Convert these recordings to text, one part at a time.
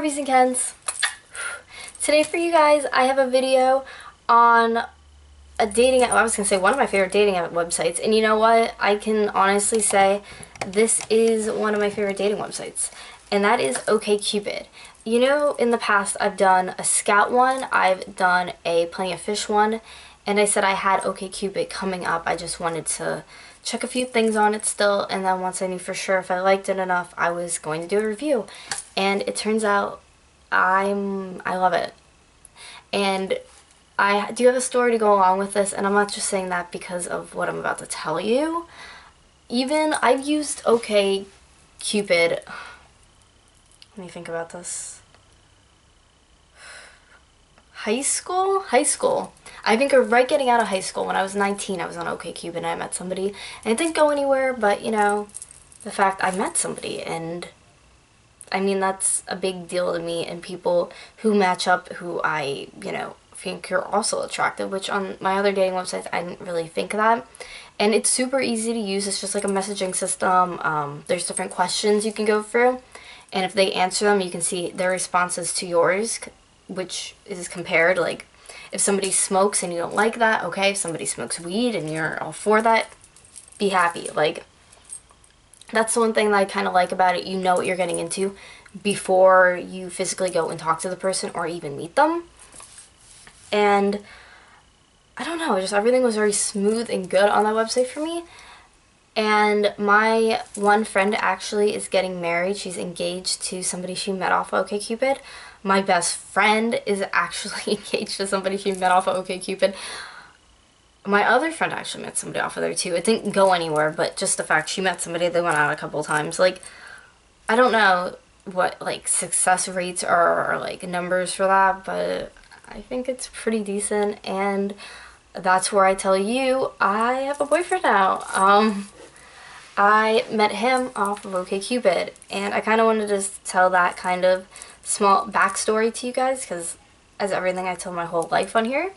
Barbies and Kens. Today for you guys, I have a video on a dating, I was going to say one of my favorite dating websites, and you know what? I can honestly say this is one of my favorite dating websites, and that is Okcupid. You know, in the past I've done a Scout one, I've done a Plenty of Fish one, and I said I had Okcupid coming up. I just wanted to check a few things on it still, and then once I knew for sure if I liked it enough, I was going to do a review. And it turns out I love it. And I do have a story to go along with this, and I'm not just saying that because of what I'm about to tell you. Even I've used Okcupid. Let me think about this. High school? I think right getting out of high school, when I was 19, I was on Okcupid and I met somebody. And it didn't go anywhere, but, you know, the fact I met somebody, and I mean, that's a big deal to me, and people who match up who I, you know, think you're also attractive, which on my other dating websites, I didn't really think that. And it's super easy to use. It's just like a messaging system. There's different questions you can go through, and if they answer them, you can see their responses to yours, which is compared. Like, if somebody smokes and you don't like that, okay. If somebody smokes weed and you're all for that, be happy. Like, that's the one thing that I kind of like about it. You know what you're getting into before you physically go and talk to the person or even meet them. And I don't know, just everything was very smooth and good on that website for me. And my one friend actually is getting married. She's engaged to somebody she met off of Okcupid. My best friend is actually engaged to somebody she met off of Okcupid. My other friend actually met somebody off of there too. It didn't go anywhere, but just the fact she met somebody, they went out a couple of times. Like, I don't know what, like, success rates are, or like, numbers for that, but I think it's pretty decent, and that's where I tell you I have a boyfriend now. I met him off of Okcupid, and I kind of wanted to tell that kind of small backstory to you guys, because as everything I tell my whole life on here,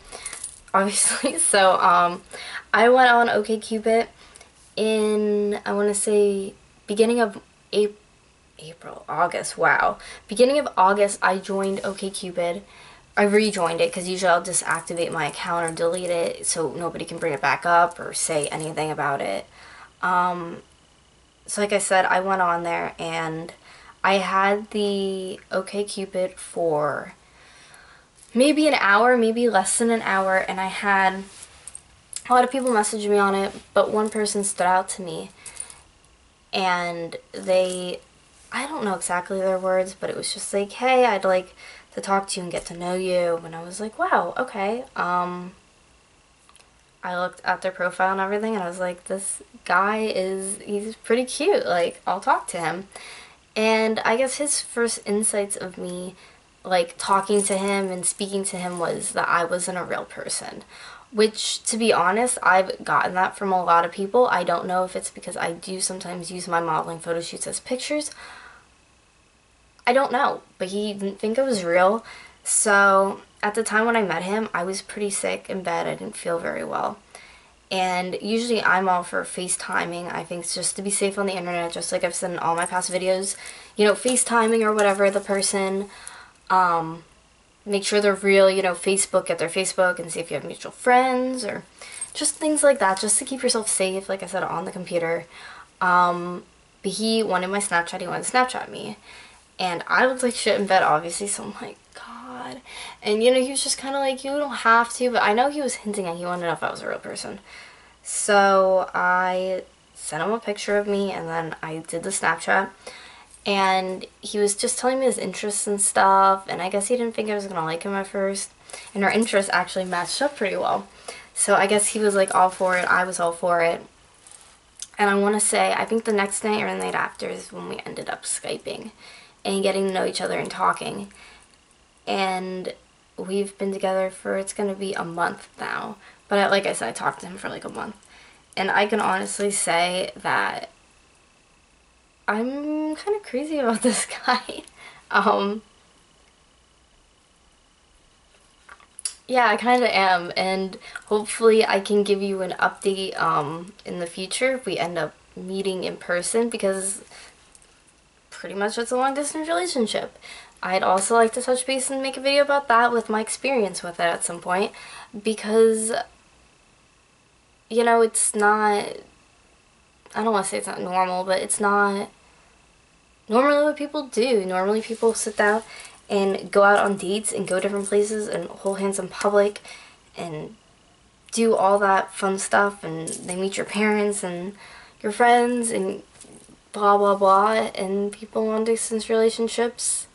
obviously. So I went on Okcupid in, I want to say, beginning of August, wow. Beginning of August, I joined Okcupid. I rejoined it because usually I'll just activate my account or delete it so nobody can bring it back up or say anything about it. So like I said, I went on there and I had the Okcupid for maybe an hour, maybe less than an hour, and I had a lot of people message me on it, but one person stood out to me, and they, I don't know exactly their words, but it was just like, hey, I'd like to talk to you and get to know you. And I was like, wow, okay. I looked at their profile and everything, and I was like, this guy he's pretty cute, like, I'll talk to him. And I guess his first insights of me, like, talking to him and speaking to him, was that I wasn't a real person. Which, to be honest, I've gotten that from a lot of people. I don't know if it's because I do sometimes use my modeling photo shoots as pictures. I don't know, but he didn't think it was real. So at the time when I met him, I was pretty sick in bed. I didn't feel very well. And usually I'm all for FaceTiming. I think it's just to be safe on the internet, just like I've said in all my past videos. You know, FaceTiming or whatever the person, make sure they're real, you know, get their Facebook and see if you have mutual friends or just things like that, just to keep yourself safe, like I said, on the computer. But he wanted my Snapchat, he wanted to Snapchat me. And I looked like shit in bed, obviously, so I'm like, God. And, you know, he was just kind of like, you don't have to, but I know he was hinting at he wanted to know if I was a real person. So I sent him a picture of me, and then I did the Snapchat. And he was just telling me his interests and stuff, and I guess he didn't think I was going to like him at first. And our interests actually matched up pretty well. So I guess he was, like, all for it. I was all for it. And I want to say, I think the next night or the night after is when we ended up Skyping and getting to know each other and talking. And we've been together for, it's going to be a month now. But like I said, I talked to him for like a month. And I can honestly say that I'm kind of crazy about this guy. Yeah, I kind of am. And hopefully I can give you an update in the future if we end up meeting in person, because pretty much it's a long distance relationship. I'd also like to touch base and make a video about that with my experience with it at some point, because, you know, it's not, I don't want to say it's not normal, but it's not normally what people do. Normally people sit down and go out on dates and go different places and hold hands in public and do all that fun stuff, and they meet your parents and your friends and blah blah blah, and people long distance relationships,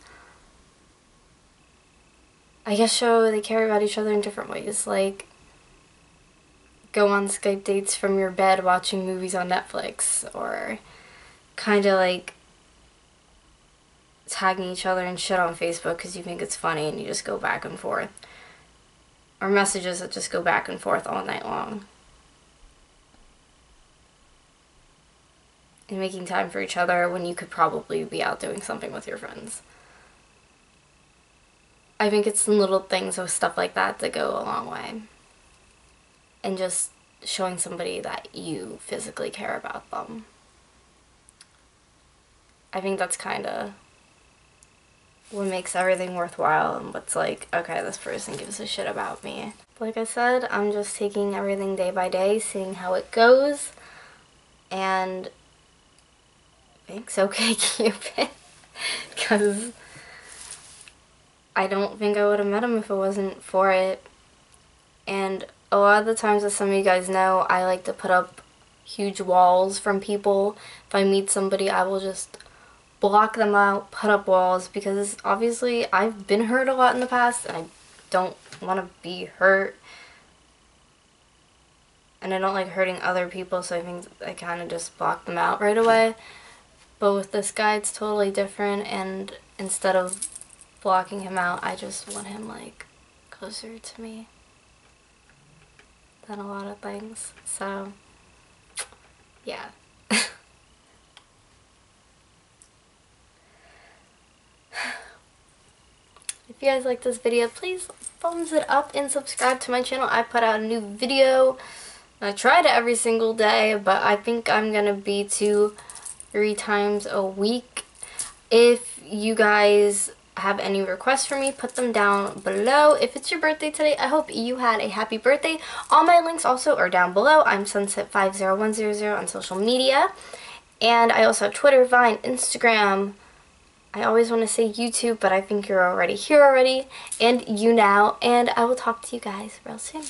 I guess, show they care about each other in different ways, like go on Skype dates from your bed watching movies on Netflix, or kind of like tagging each other and shit on Facebook because you think it's funny and you just go back and forth, or messages that just go back and forth all night long. And making time for each other when you could probably be out doing something with your friends. I think it's the little things with stuff like that that go a long way. And just showing somebody that you physically care about them. I think that's kind of what makes everything worthwhile, and what's like, okay, this person gives a shit about me. Like I said, I'm just taking everything day by day, seeing how it goes, and thanks, Okcupid, because I don't think I would have met him if it wasn't for it. And a lot of the times, as some of you guys know, I like to put up huge walls from people. If I meet somebody, I will just block them out, put up walls, because obviously I've been hurt a lot in the past and I don't want to be hurt. And I don't like hurting other people, so I think I kind of just block them out right away. But with this guy, it's totally different, and instead of blocking him out, I just want him, like, closer to me than a lot of things. So, yeah. If you guys like this video, please thumbs it up and subscribe to my channel. I put out a new video. I try to every single day, but I think I'm gonna be 2-3 times a week. If you guys have any requests for me, put them down below. If it's your birthday today, I hope you had a happy birthday. All my links also are down below. I'm Sunset50100 on social media. And I also have Twitter, Vine, Instagram. I always want to say YouTube, but I think you're already here already. And YouNow. And I will talk to you guys real soon.